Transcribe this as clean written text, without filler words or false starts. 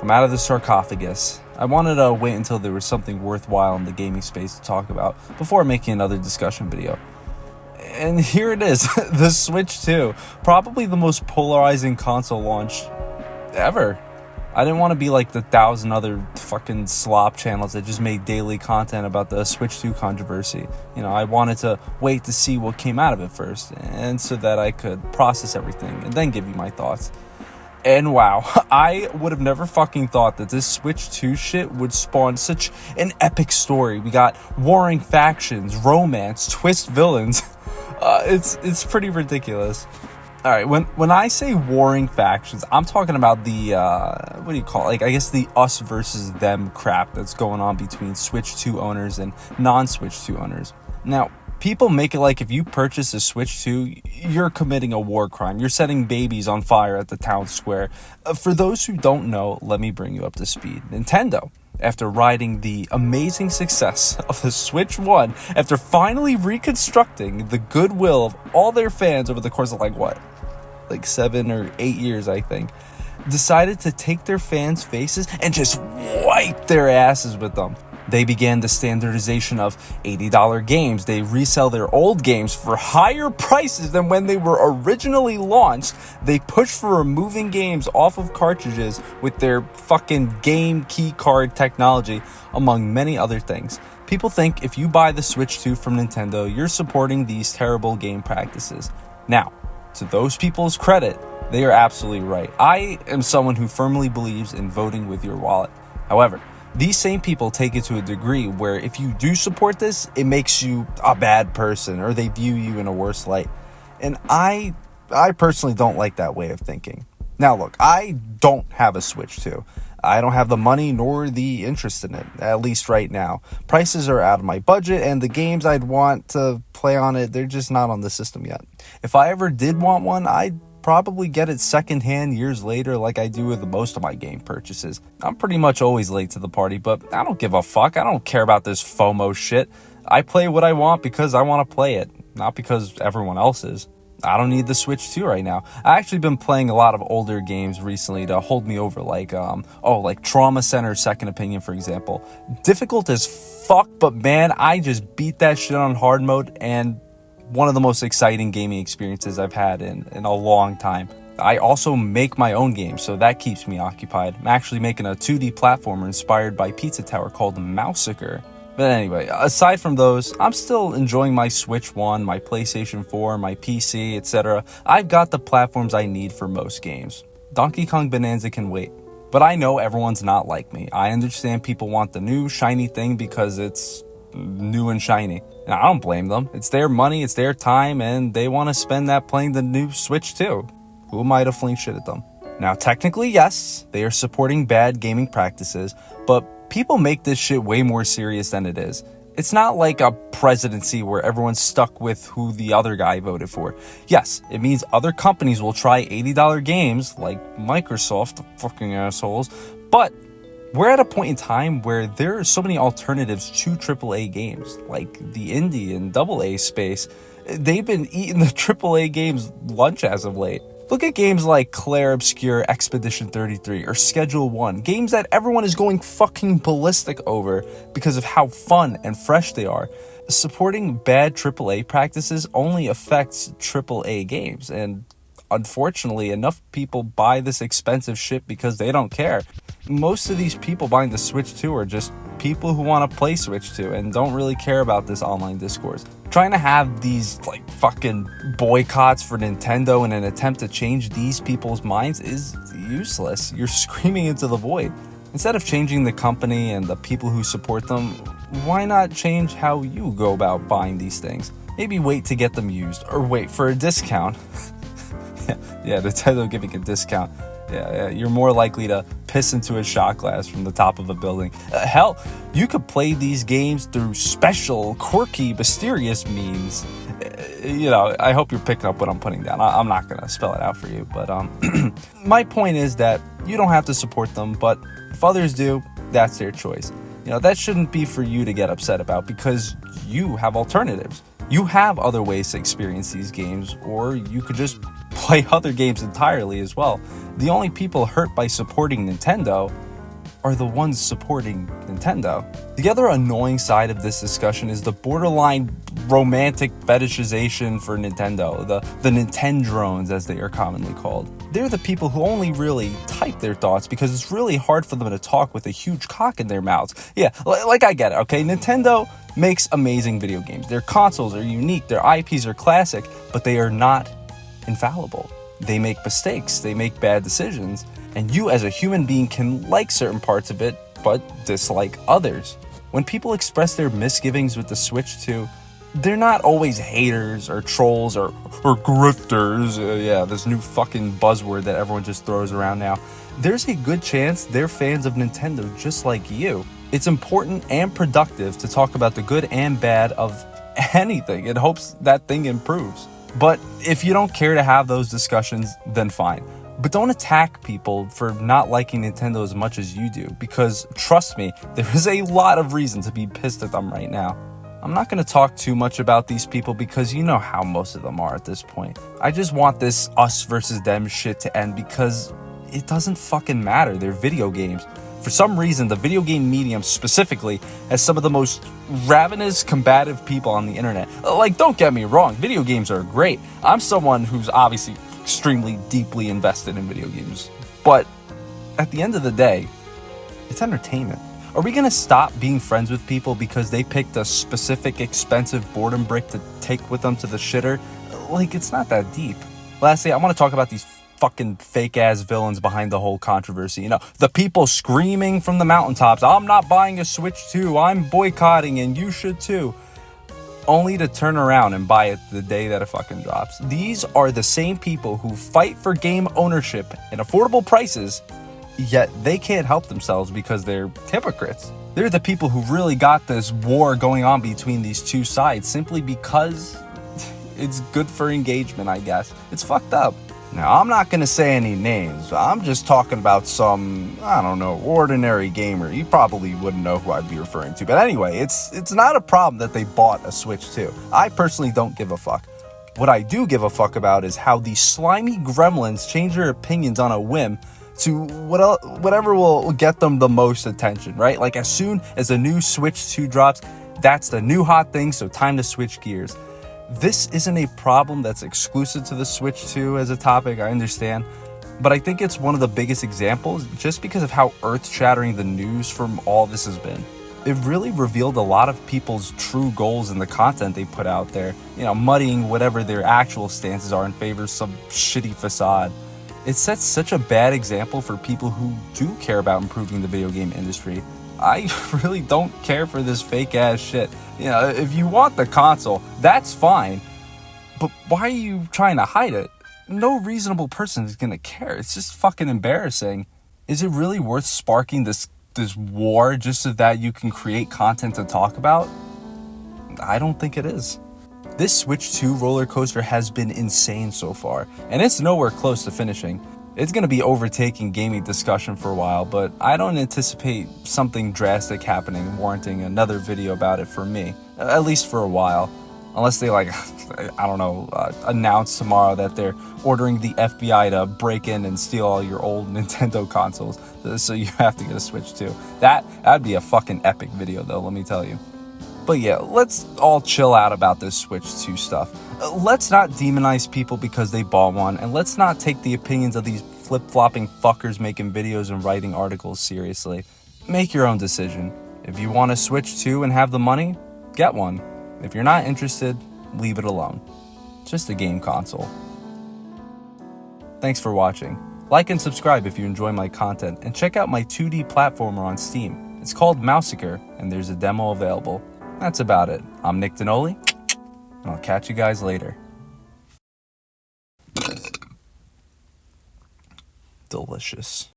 I'm out of the sarcophagus. I wanted to wait until there was something worthwhile in the gaming space to talk about before making another discussion video. And here it is, the Switch 2, probably the most polarizing console launch ever. I didn't want to be like the 1,000 other fucking slop channels that just made daily content about the Switch 2 controversy. I wanted to wait to see what came out of it first, and so that I could process everything and then give you my thoughts. And wow, I would have never fucking thought that this Switch 2 shit would spawn such an epic story. We got warring factions, romance, twist villains. It's pretty ridiculous. All right, when I say warring factions, I'm talking about the, what do you call it? Like, I guess the us versus them crap that's going on between Switch 2 owners and non-Switch 2 owners. Now, people make it like if you purchase a Switch 2, you're committing a war crime. You're setting babies on fire at the town square. For those who don't know, let me bring you up to speed. Nintendo, after riding the amazing success of the Switch 1, after finally reconstructing the goodwill of all their fans over the course of like 7 or 8 years, I think, decided to take their fans' faces and just wipe their asses with them. They began the standardization of $80 games. They resell their old games for higher prices than when they were originally launched. They pushed for removing games off of cartridges with their fucking game key card technology, among many other things. People think if you buy the Switch 2 from Nintendo, you're supporting these terrible game practices. Now, to those people's credit, they are absolutely right. I am someone who firmly believes in voting with your wallet. However, these same people take it to a degree where if you do support this, it makes you a bad person or they view you in a worse light. And I personally don't like that way of thinking. Now look, I don't have a Switch 2. I don't have the money nor the interest in it, at least right now. Prices are out of my budget, and the games I'd want to play on it, they're just not on the system yet. If I ever did want one, I'd probably get it secondhand years later like I do with most of my game purchases. I'm pretty much always late to the party, but I don't give a fuck. I don't care about this FOMO shit. I play what I want because I want to play it, not because everyone else is. I don't need the Switch 2 right now. I actually been playing a lot of older games recently to hold me over, like Trauma Center Second Opinion, for example. Difficult as fuck, but man, I just beat that shit on hard mode, and one of the most exciting gaming experiences I've had in a long time. I also make my own games, so that keeps me occupied. I'm actually making a 2D platformer inspired by Pizza Tower called Mousiker. But anyway, aside from those, I'm still enjoying my Switch 1, my PlayStation 4, my PC, etc. I've got the platforms I need for most games. Donkey Kong Bonanza can wait. But I know everyone's not like me. I understand people want the new shiny thing because it's new and shiny. And I don't blame them. It's their money, it's their time, and they want to spend that playing the new Switch too. Who am I to fling shit at them? Now, technically, yes, they are supporting bad gaming practices, but people make this shit way more serious than it is. It's not like a presidency where everyone's stuck with who the other guy voted for. Yes, it means other companies will try $80 games, like Microsoft, the fucking assholes, but we're at a point in time where there are so many alternatives to AAA games, like the indie and AA space. They've been eating the AAA games lunch as of late. Look at games like Clair Obscur, Expedition 33, or Schedule 1, games that everyone is going fucking ballistic over because of how fun and fresh they are. Supporting bad AAA practices only affects AAA games, and unfortunately, enough people buy this expensive shit because they don't care. Most of these people buying the Switch 2 are just people who want to play Switch 2 and don't really care about this online discourse. Trying to have these fucking boycotts for Nintendo in an attempt to change these people's minds is useless. You're screaming into the void. Instead of changing the company and the people who support them, why not change how you go about buying these things? Maybe wait to get them used, or wait for a discount. Yeah, Nintendo giving a discount. Yeah, you're more likely to piss into a shot glass from the top of a building. Hell, you could play these games through special, quirky, mysterious means. I hope you're picking up what I'm putting down. I'm not going to spell it out for you, but my point is that you don't have to support them, but if others do, that's their choice. That shouldn't be for you to get upset about because you have alternatives. You have other ways to experience these games, or you could just play other games entirely as well. The only people hurt by supporting Nintendo are the ones supporting Nintendo. The other annoying side of this discussion is the borderline romantic fetishization for Nintendo, the Nintendrones as they are commonly called. They're the people who only really type their thoughts because it's really hard for them to talk with a huge cock in their mouths. Yeah, like I get it, okay? Nintendo makes amazing video games. Their consoles are unique, their IPs are classic, but they are not infallible. They make mistakes, they make bad decisions, and you as a human being can like certain parts of it, but dislike others. When people express their misgivings with the Switch 2, they're not always haters or trolls or grifters. Yeah, this new fucking buzzword that everyone just throws around now. There's a good chance they're fans of Nintendo just like you. It's important and productive to talk about the good and bad of anything in hopes that thing improves. But if you don't care to have those discussions, then fine. But don't attack people for not liking Nintendo as much as you do, because trust me, there is a lot of reason to be pissed at them right now. I'm not going to talk too much about these people because you know how most of them are at this point. I just want this us versus them shit to end because it doesn't fucking matter. They're video games. For some reason, the video game medium specifically has some of the most ravenous, combative people on the internet. Like, don't get me wrong, video games are great. I'm someone who's obviously extremely deeply invested in video games. But at the end of the day, it's entertainment. Are we going to stop being friends with people because they picked a specific expensive boredom brick to take with them to the shitter? Like, it's not that deep. Lastly, I want to talk about these fucking fake-ass villains behind the whole controversy. You know, the people screaming from the mountaintops, I'm not buying a Switch 2, I'm boycotting and you should too. Only to turn around and buy it the day that it fucking drops. These are the same people who fight for game ownership and affordable prices, yet they can't help themselves because they're hypocrites. They're the people who really got this war going on between these two sides simply because it's good for engagement, I guess. It's fucked up. Now, I'm not going to say any names. I'm just talking about some, I don't know, ordinary gamer. You probably wouldn't know who I'd be referring to. But anyway, it's not a problem that they bought a Switch 2. I personally don't give a fuck. What I do give a fuck about is how these slimy gremlins change their opinions on a whim to whatever will get them the most attention, right? Like, as soon as a new Switch 2 drops, that's the new hot thing, so time to switch gears. This isn't a problem that's exclusive to the Switch 2 as a topic, I understand, but I think it's one of the biggest examples just because of how earth-shattering the news from all this has been. It really revealed a lot of people's true goals in the content they put out there, you know, muddying whatever their actual stances are in favor of some shitty facade. It sets such a bad example for people who do care about improving the video game industry. I really don't care for this fake ass shit. You know, if you want the console, that's fine. But why are you trying to hide it? No reasonable person is gonna care. It's just fucking embarrassing. Is it really worth sparking this war just so that you can create content to talk about? I don't think it is. This Switch 2 roller coaster has been insane so far, and it's nowhere close to finishing. It's going to be overtaking gaming discussion for a while, but I don't anticipate something drastic happening warranting another video about it for me, at least for a while. Unless they, announce tomorrow that they're ordering the FBI to break in and steal all your old Nintendo consoles, so you have to get a Switch 2. That'd be a fucking epic video, though, let me tell you. But yeah, let's all chill out about this Switch 2 stuff. Let's not demonize people because they bought one, and let's not take the opinions of these flip-flopping fuckers making videos and writing articles seriously. Make your own decision. If you want a Switch 2 and have the money, get one. If you're not interested, leave it alone. It's just a game console. Thanks for watching. Like and subscribe if you enjoy my content, and check out my 2D platformer on Steam. It's called Mousiker, and there's a demo available. That's about it. I'm Nick Denoli, and I'll catch you guys later. Delicious.